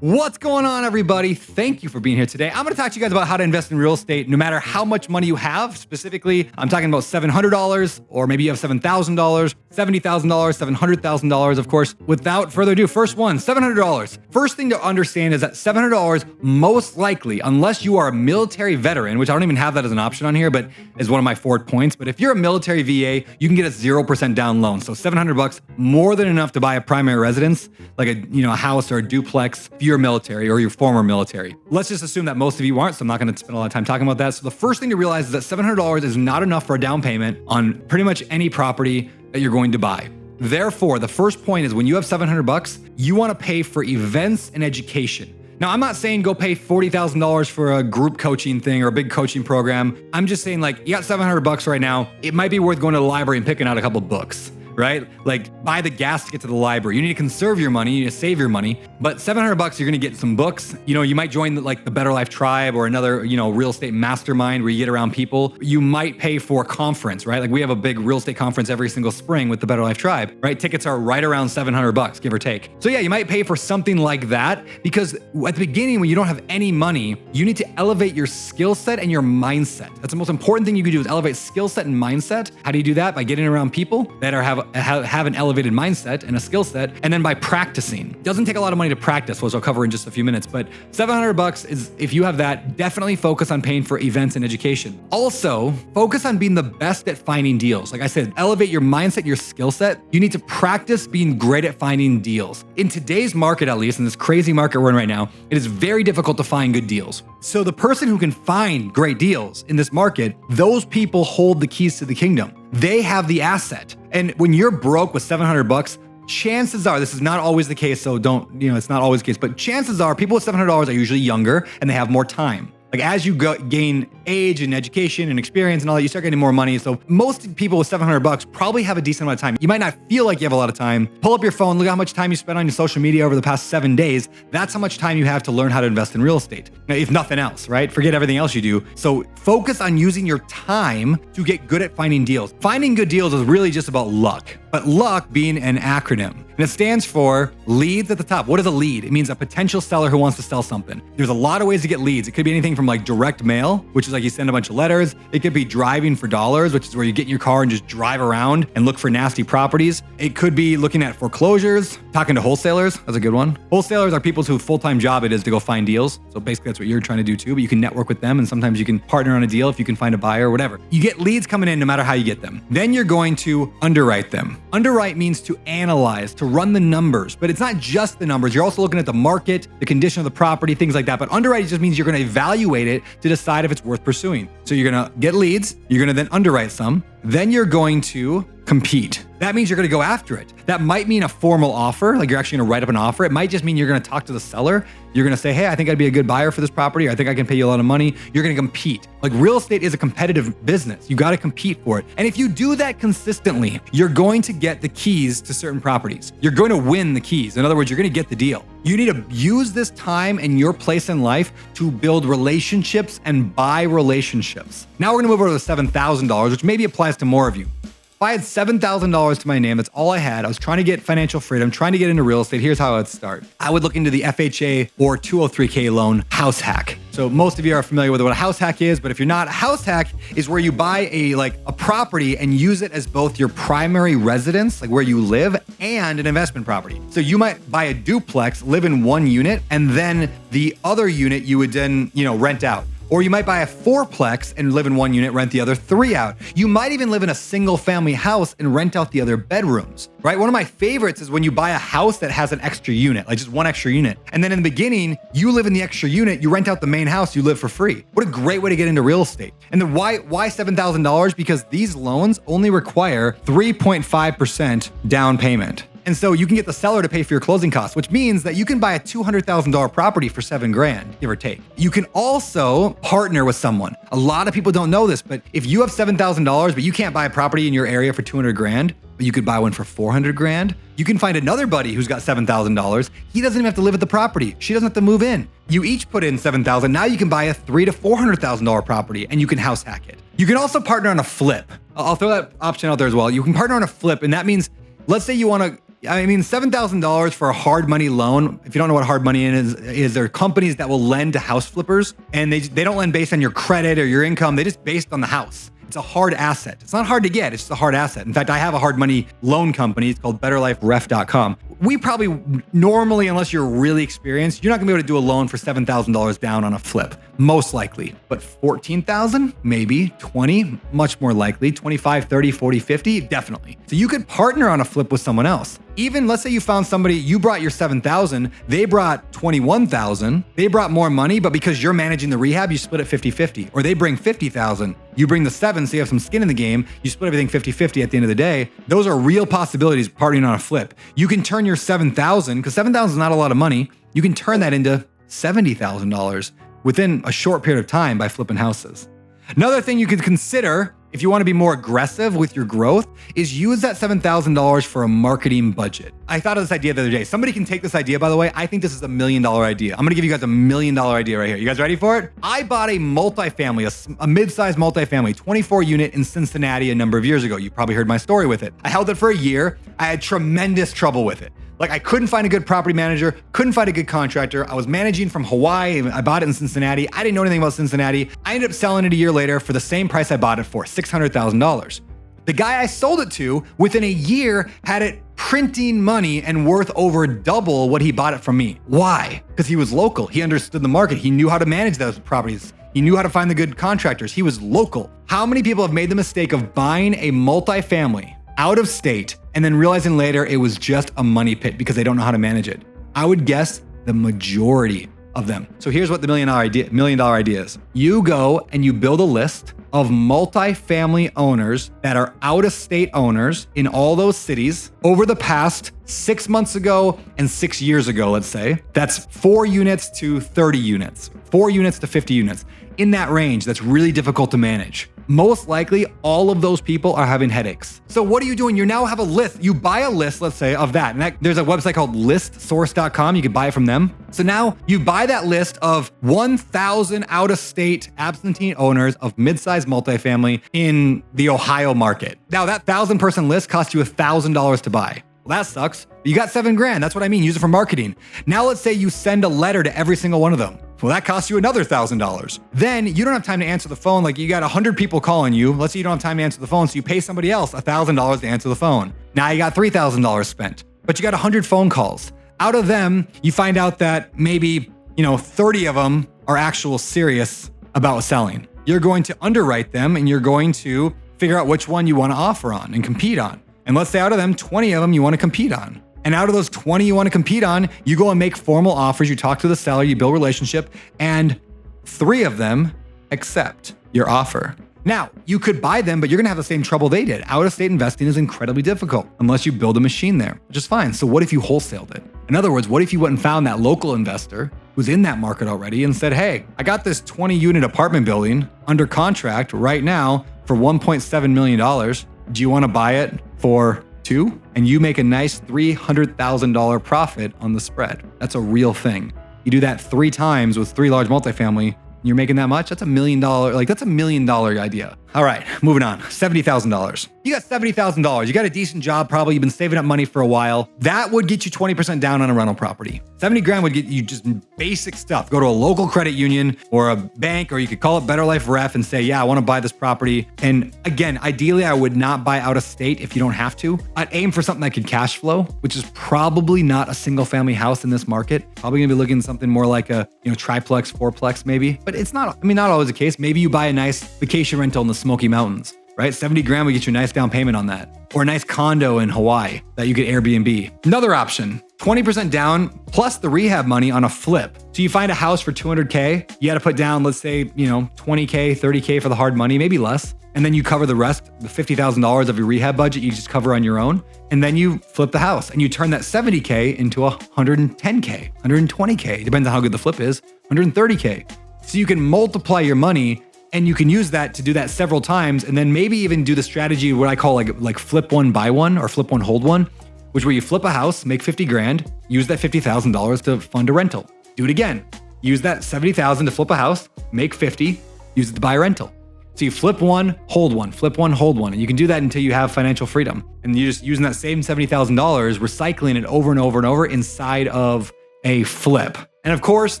What's going on, everybody? Thank you for being here today. I'm going to talk to you guys about how to invest in real estate no matter how much money you have. Specifically, I'm talking about $700, or maybe you have $7,000, $70,000, $700,000, of course. Without further ado, first one, $700. First thing to understand is that $700 most likely, unless you are a military veteran, which I don't even have that as an option on here, but is one of my 4 points. But if you're a military VA, you can get a 0% down loan. So $700, more than enough to buy a primary residence, like a house or a duplex. If you're military or you're former military. Let's just assume that most of you aren't, so I'm not going to spend a lot of time talking about that. So the first thing to realize is that $700 is not enough for a down payment on pretty much any property that you're going to buy. Therefore, the first point is when you have $700, you want to pay for events and education. Now, I'm not saying go pay $40,000 for a group coaching thing or a big coaching program. I'm just saying, like, you got $700 right now. It might be worth going to the library and picking out a couple books. Right? Like, buy the gas to get to the library. You need to conserve your money, you need to save your money, but $700, you're gonna get some books. You might join the Better Life Tribe or another, real estate mastermind where you get around people. You might pay for a conference, right? Like, we have a big real estate conference every single spring with the Better Life Tribe, right? Tickets are right around $700, give or take. So yeah, you might pay for something like that because at the beginning, when you don't have any money, you need to elevate your skill set and your mindset. That's the most important thing you can do, is elevate skill set and mindset. How do you do that? By getting around people that have an elevated mindset and a skill set, and then by practicing. It doesn't take a lot of money to practice, which I'll cover in just a few minutes, but $700 is, if you have that, definitely focus on paying for events and education. Also, focus on being the best at finding deals. Like I said, elevate your mindset, your skill set. You need to practice being great at finding deals. In today's market, at least, in this crazy market we're in right now, it is very difficult to find good deals. So the person who can find great deals in this market, those people hold the keys to the kingdom. They have the asset. And when you're broke with $700, chances are, this is not always the case, so don't, it's not always the case, but chances are people with $700 are usually younger and they have more time. Like, as you gain age and education and experience and all that, you start getting more money. So most people with $700 probably have a decent amount of time. You might not feel like you have a lot of time. Pull up your phone, look at how much time you spent on your social media over the past 7 days. That's how much time you have to learn how to invest in real estate. Now, if nothing else, right? Forget everything else you do. So focus on using your time to get good at finding deals. Finding good deals is really just about luck, but luck being an acronym. And it stands for leads at the top. What is a lead? It means a potential seller who wants to sell something. There's a lot of ways to get leads. It could be anything from like direct mail, which is like you send a bunch of letters. It could be driving for dollars, which is where you get in your car and just drive around and look for nasty properties. It could be looking at foreclosures, talking to wholesalers. That's a good one. Wholesalers are people whose full-time job it is to go find deals. So basically that's what you're trying to do too, but you can network with them and sometimes you can partner on a deal if you can find a buyer or whatever. You get leads coming in no matter how you get them. Then you're going to underwrite them. Underwrite means to analyze, to run the numbers, but it's not just the numbers. You're also looking at the market, the condition of the property, things like that. But underwriting just means you're going to evaluate it to decide if it's worth pursuing. So you're going to get leads, you're going to then underwrite some, then you're going to compete. That means you're going to go after it. That might mean a formal offer, like you're actually going to write up an offer. It might just mean you're going to talk to the seller. You're going to say, hey, I think I'd be a good buyer for this property, or I think I can pay you a lot of money. You're going to compete. Like, real estate is a competitive business. You got to compete for it. And if you do that consistently, you're going to get the keys to certain properties. You're going to win the keys. In other words, you're going to get the deal. You need to use this time and your place in life to build relationships and buy relationships. Now we're going to move over to the $7,000, which maybe applies to more of you. If I had $7,000 to my name, that's all I had. I was trying to get financial freedom, trying to get into real estate. Here's how I would start. I would look into the FHA or 203K loan house hack. So most of you are familiar with what a house hack is, but if you're not, a house hack is where you buy a property and use it as both your primary residence, like where you live, and an investment property. So you might buy a duplex, live in one unit, and then the other unit you would then, rent out. Or you might buy a fourplex and live in one unit, rent the other 3 out. You might even live in a single family house and rent out the other bedrooms, right? One of my favorites is when you buy a house that has an extra unit, like just one extra unit. And then in the beginning, you live in the extra unit, you rent out the main house, you live for free. What a great way to get into real estate. And then why $7,000? Because these loans only require 3.5% down payment. And so you can get the seller to pay for your closing costs, which means that you can buy a $200,000 property for $7,000, give or take. You can also partner with someone. A lot of people don't know this, but if you have $7,000, but you can't buy a property in your area for $200,000, but you could buy one for $400,000, you can find another buddy who's got $7,000. He doesn't even have to live at the property. She doesn't have to move in. You each put in $7,000. Now you can buy a $300,000 to $400,000 property and you can house hack it. You can also partner on a flip. I'll throw that option out there as well. You can partner on a flip, and that means, let's say you want to I mean, $7,000 for a hard money loan. If you don't know what hard money is there are companies that will lend to house flippers, and they don't lend based on your credit or your income. They just based on the house. It's a hard asset. It's not hard to get. It's just a hard asset. In fact, I have a hard money loan company. It's called betterliferef.com. We probably normally, unless you're really experienced, you're not gonna be able to do a loan for $7,000 down on a flip, most likely. But 14,000, maybe 20, much more likely, 25, 30, 40, 50, definitely. So you could partner on a flip with someone else. Even let's say you found somebody, you brought your 7,000, they brought 21,000, they brought more money, but because you're managing the rehab, you split it 50-50. Or they bring 50,000, you bring the 7, so you have some skin in the game, you split everything 50-50 at the end of the day. Those are real possibilities partnering on a flip. You can turn your 7,000, because 7,000 is not a lot of money, you can turn that into $70,000 within a short period of time by flipping houses. Another thing you could consider if you want to be more aggressive with your growth is use that $7,000 for a marketing budget. I thought of this idea the other day. Somebody can take this idea, by the way. I think this is $1 million idea. I'm going to give you guys $1 million idea right here. You guys ready for it? I bought a multifamily, a mid-sized multifamily, 24 unit in Cincinnati a number of years ago. You probably heard my story with it. I held it for a year. I had tremendous trouble with it. Like, I couldn't find a good property manager, couldn't find a good contractor. I was managing from Hawaii. I bought it in Cincinnati. I didn't know anything about Cincinnati. I ended up selling it a year later for the same price I bought it for, $600,000. The guy I sold it to, within a year, had it printing money and worth over double what he bought it from me. Why? Because he was local. He understood the market. He knew how to manage those properties. He knew how to find the good contractors. He was local. How many people have made the mistake of buying a multifamily out of state and then realizing later it was just a money pit because they don't know how to manage it? I would guess the majority of them. So here's what the $1 million idea is. You go and you build a list of multifamily owners that are out of state owners in all those cities over the past 6 months ago and 6 years ago, let's say. That's 4 units to 30 units, 4 units to 50 units. In that range, that's really difficult to manage. Most likely, all of those people are having headaches. So what are you doing? You now have a list. You buy a list, let's say, of that. And there's a website called listsource.com. You can buy it from them. So now you buy that list of 1,000 out-of-state absentee owners of mid-sized multifamily in the Ohio market. Now that 1,000-person list costs you $1,000 to buy. Well, that sucks. You got $7,000. That's what I mean. Use it for marketing. Now let's say you send a letter to every single one of them. Well, that costs you another $1,000. Then you don't have time to answer the phone. Like, you got 100 people calling you. Let's say you don't have time to answer the phone, so you pay somebody else $1,000 to answer the phone. Now you got $3,000 spent, but you got 100 phone calls. Out of them, you find out that maybe, 30 of them are actual serious about selling. You're going to underwrite them and you're going to figure out which one you want to offer on and compete on. And let's say out of them, 20 of them you want to compete on. And out of those 20 you want to compete on, you go and make formal offers, you talk to the seller, you build a relationship, and 3 of them accept your offer. Now, you could buy them, but you're gonna have the same trouble they did. Out-of-state investing is incredibly difficult unless you build a machine there, which is fine. So what if you wholesaled it? In other words, what if you went and found that local investor who's in that market already and said, hey, I got this 20-unit apartment building under contract right now for $1.7 million. Do you wanna buy it for 2? And you make a nice $300,000 profit on the spread. That's a real thing. You do that 3 times with 3 large multifamily, you're making that much? That's $1 million. That's $1 million idea. All right, moving on. $70,000. You got $70,000. You got a decent job, probably. You've been saving up money for a while. That would get you 20% down on a rental property. 70 grand would get you just basic stuff. Go to a local credit union or a bank, or you could call it Better Life Ref and say, yeah, I want to buy this property. And again, ideally, I would not buy out of state if you don't have to. I'd aim for something that could cash flow, which is probably not a single family house in this market. Probably gonna be looking at something more like a triplex, fourplex maybe. But it's not, not always the case. Maybe you buy a nice vacation rental in the Smoky Mountains, right? 70 grand would get you a nice down payment on that. Or a nice condo in Hawaii that you could Airbnb. Another option, 20% down plus the rehab money on a flip. So you find a house for 200K, you got to put down, let's say, 20K, 30K for the hard money, maybe less. And then you cover the rest, the $50,000 of your rehab budget, you just cover on your own. And then you flip the house and you turn that 70K into 110K, 120K, depends on how good the flip is, 130K. So you can multiply your money and you can use that to do that several times, and then maybe even do the strategy, what I call like flip one, buy one, or flip one, hold one, which where you flip a house, make 50 grand, use that $50,000 to fund a rental. Do it again. Use that 70,000 to flip a house, make 50, use it to buy a rental. So you flip one, hold one, flip one, hold one. And you can do that until you have financial freedom. And you're just using that same $70,000, recycling it over and over and over inside of a flip. And of course,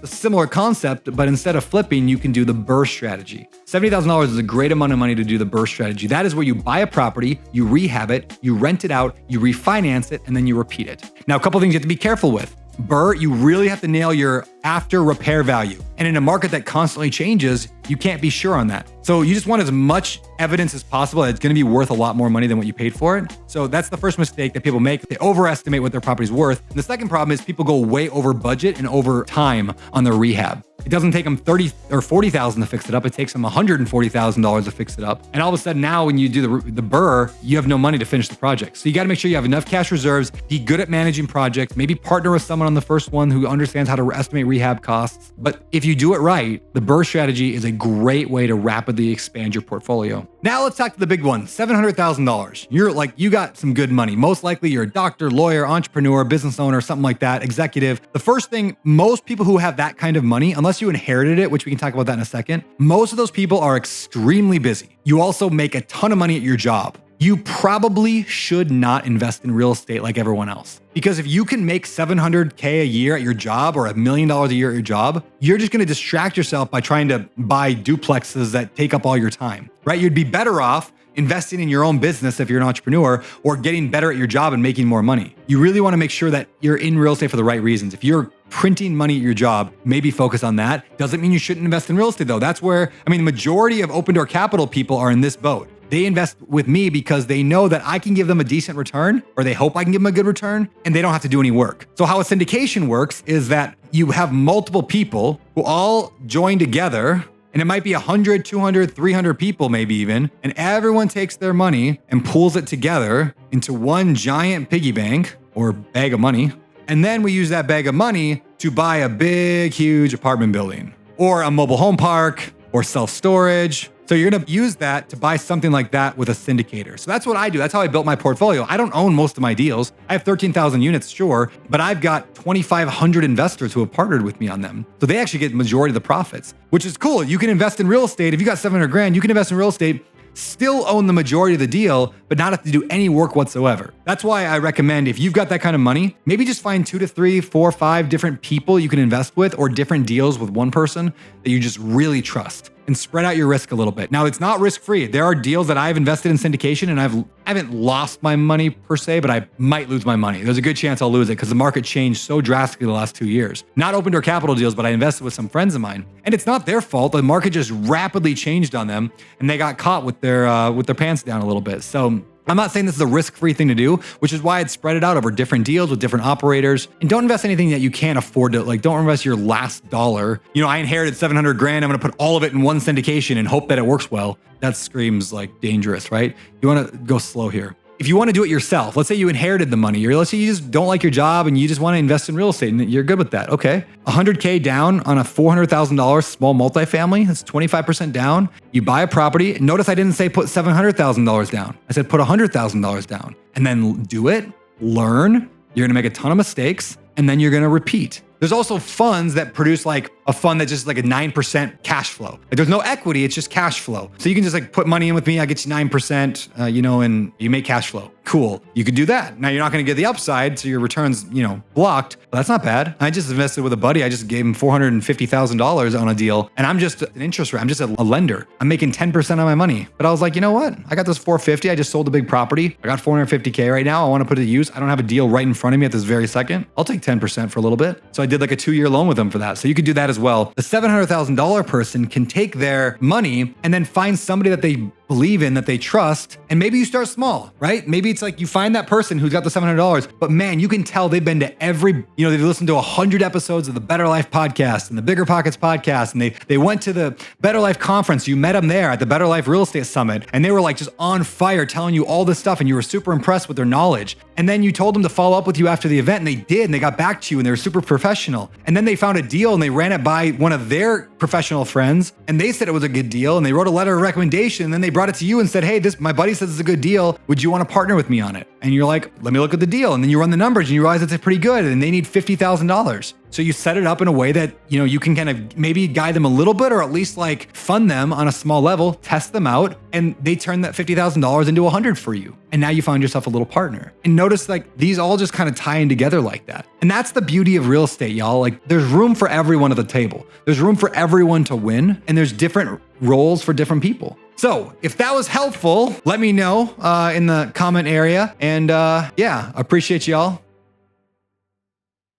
a similar concept, but instead of flipping, you can do the BRRRR strategy. $70,000 is a great amount of money to do the BRRRR strategy. That is where you buy a property, you rehab it, you rent it out, you refinance it, and then you repeat it. Now, a couple things you have to be careful with. BRRRR, you really have to nail your after repair value. And in a market that constantly changes, you can't be sure on that. So you just want as much evidence as possible that it's going to be worth a lot more money than what you paid for it. So that's the first mistake that people make. They overestimate what their property's worth. And the second problem is people go way over budget and over time on their rehab. It doesn't take them $30,000 or $40,000 to fix it up. It takes them $140,000 to fix it up. And all of a sudden now when you do the BRRRR, you have no money to finish the project. So you got to make sure you have enough cash reserves, be good at managing projects, maybe partner with someone on the first one who understands how to estimate rehab costs. But if you do it right, the BRRRR strategy is a great way to rapidly expand your portfolio. Now let's talk to the big one, $700,000. You got some good money. Most likely you're a doctor, lawyer, entrepreneur, business owner, something like that, executive. The first thing, most people who have that kind of money, unless you inherited it, which we can talk about that in a second, most of those people are extremely busy. You also make a ton of money at your job. You probably should not invest in real estate like everyone else. Because if you can make $700K a year at your job or $1 million a year at your job, you're just going to distract yourself by trying to buy duplexes that take up all your time, right? You'd be better off investing in your own business if you're an entrepreneur or getting better at your job and making more money. You really want to make sure that you're in real estate for the right reasons. If you're printing money at your job, maybe focus on that. Doesn't mean you shouldn't invest in real estate though. That's where, the majority of open door capital people are in this boat. They invest with me because they know that I can give them a decent return, or they hope I can give them a good return, and they don't have to do any work. So how a syndication works is that you have multiple people who all join together, and it might be 100, 200, 300 people maybe even, and everyone takes their money and pulls it together into one giant piggy bank or bag of money. And then we use that bag of money to buy a big, huge apartment building or a mobile home park or self-storage. So you're going to use that to buy something like that with a syndicator. So that's what I do. That's how I built my portfolio. I don't own most of my deals. I have 13,000 units, sure, but I've got 2,500 investors who have partnered with me on them. So they actually get the majority of the profits, which is cool. You can invest in real estate. If you got 700 grand, you can invest in real estate, still own the majority of the deal, but not have to do any work whatsoever. That's why I recommend, if you've got that kind of money, maybe just find 2 to 3, 4, 5 different people you can invest with, or different deals with one person that you just really trust, and spread out your risk a little bit. Now, it's not risk-free. There are deals that I've invested in syndication and I haven't lost my money per se, but I might lose my money. There's a good chance I'll lose it because the market changed so drastically the last 2 years. Not open door capital deals, but I invested with some friends of mine. And it's not their fault. The market just rapidly changed on them and they got caught with their pants down a little bit. So I'm not saying this is a risk-free thing to do, which is why I'd spread it out over different deals with different operators. And don't invest anything that you can't afford to, don't invest your last dollar. I inherited 700 grand. I'm going to put all of it in one syndication and hope that it works well. That screams dangerous, right? You want to go slow here. If you want to do it yourself, let's say you inherited the money, or let's say you just don't like your job and you just want to invest in real estate and you're good with that. Okay. 100K down on a $400,000 small multifamily, that's 25% down. You buy a property. Notice I didn't say put $700,000 down. I said put $100,000 down, and then do it, learn. You're going to make a ton of mistakes, and then you're going to repeat. There's also funds that produce a fund that's just a 9% cash flow. There's no equity, it's just cash flow. So you can just put money in with me, I get you 9%, and you make cash flow. Cool. You could do that. Now you're not going to get the upside, so your return's, blocked, but that's not bad. I just invested with a buddy. I just gave him $450,000 on a deal, and I'm just an interest rate. I'm just a lender. I'm making 10% on my money. But I was like, you know what? I got this 450. I just sold a big property. I got 450K right now. I want to put it to use. I don't have a deal right in front of me at this very second. I'll take 10% for a little bit. So I did a 2-year loan with him for that. So you could do that as well. The $700,000 person can take their money and then find somebody that they believe in, that they trust, and maybe you start small, right? Maybe it's you find that person who's got the $700, but man, you can tell they've been to every, they've listened to 100 episodes of the Better Life podcast and the Bigger Pockets podcast, and they went to the Better Life conference. You met them there at the Better Life Real Estate Summit, and they were just on fire telling you all this stuff, and you were super impressed with their knowledge. And then you told them to follow up with you after the event, and they did, and they got back to you, and they were super professional. And then they found a deal, and they ran it by one of their professional friends, and they said it was a good deal, and they wrote a letter of recommendation, and then they brought it to you and said, hey, my buddy says it's a good deal. Would you want to partner with me on it? And you're like, let me look at the deal. And then you run the numbers and you realize it's pretty good and they need $50,000. So you set it up in a way that, you can kind of maybe guide them a little bit, or at least like fund them on a small level, test them out, and they turn that $50,000 into 100 for you. And now you find yourself a little partner. And notice like these all just kind of tie in together like that. And that's the beauty of real estate, y'all. Like there's room for everyone at the table. There's room for everyone to win, and there's different roles for different people. So if that was helpful, let me know in the comment area. And yeah, appreciate y'all.